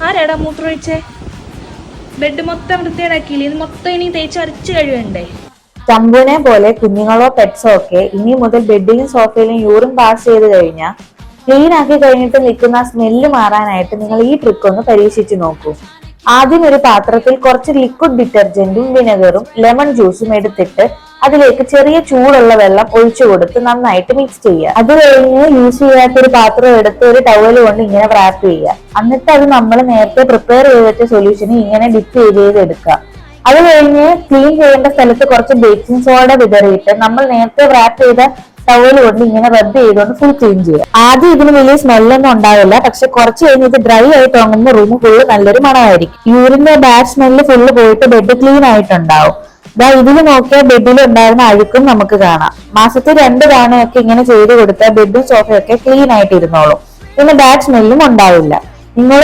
ആരാടാ മൂത്രം ഒഴിച്ചേ? ബെഡ് മൊത്തം വൃത്തിയേടാക്കിയില്ലേ? ഇത് മൊത്തം ഇനി തേച്ചരച്ച് കഴിയണ്ടേ? ചമ്പുവിനെ പോലെ കുഞ്ഞുങ്ങളോ പെറ്റ്സോ ഒക്കെ ഇനി മുതൽ ബെഡിലും സോഫയിലും യൂറിൻ പാസ് ചെയ്ത് കഴിഞ്ഞാൽ ക്ലീൻ ആക്കി കഴിഞ്ഞിട്ട് നിൽക്കുന്ന സ്മെല്ല് മാറാനായിട്ട് നിങ്ങൾ ഈ ട്രിക്ക് ഒന്ന് പരീക്ഷിച്ചു നോക്കൂ. ആദ്യം ഒരു പാത്രത്തിൽ കുറച്ച് ലിക്വിഡ് ഡിറ്റർജന്റും വിനെഗറും ലെമൺ ജ്യൂസും എടുത്തിട്ട് അതിലേക്ക് ചെറിയ ചൂടുള്ള വെള്ളം ഒഴിച്ചു കൊടുത്ത് നന്നായിട്ട് മിക്സ് ചെയ്യുക. അത് കഴിഞ്ഞ് യൂസ് ചെയ്യാത്തൊരു പാത്രം എടുത്ത് ഒരു ടവൽ കൊണ്ട് ഇങ്ങനെ റാപ്പ് ചെയ്യുക. എന്നിട്ട് അത് നമ്മൾ നേരത്തെ പ്രിപ്പയർ ചെയ്ത് വെച്ച സൊല്യൂഷന് ഇങ്ങനെ ഡിപ്പ് ചെയ്ത് എടുക്കുക. അത് കഴിഞ്ഞ് ക്ലീൻ ചെയ്യേണ്ട സ്ഥലത്ത് കുറച്ച് ബേക്കിംഗ് സോഡ വിതറിയിട്ട് നമ്മൾ നേരത്തെ റാപ്പ് ചെയ്ത ടവൽ കൊണ്ട് ഇങ്ങനെ റബ്ബ് ചെയ്തുകൊണ്ട് ഫുൾ ക്ലീൻ ചെയ്യുക. ആദ്യം ഇതിന് വലിയ സ്മെല്ലൊന്നും ഉണ്ടാവില്ല, പക്ഷെ കുറച്ച് കഴിഞ്ഞ് ഇത് ഡ്രൈ ആയിട്ട് ഉണങ്ങുന്ന റൂം ഫുള്ള് നല്ലൊരു മണമായിരിക്കും. യൂറിന്റെ ബാഡ് സ്മെല്ല് ഫുള്ള് പോയിട്ട് ബെഡ് ക്ലീൻ ആയിട്ടുണ്ടാവും. ഇതിൽ നോക്കിയാൽ ബെഡിൽ ഉണ്ടായിരുന്ന അഴുക്കും നമുക്ക് കാണാം. മാസത്തിൽ 2 തവണയൊക്കെ ഇങ്ങനെ ചെയ്ത് കൊടുത്താൽ ബെഡും സോഫയൊക്കെ ക്ലീൻ ആയിട്ട് ഇരുന്നോളും. പിന്നെ ബാഡ് സ്മെല്ലും ഉണ്ടാവില്ല. നിങ്ങൾ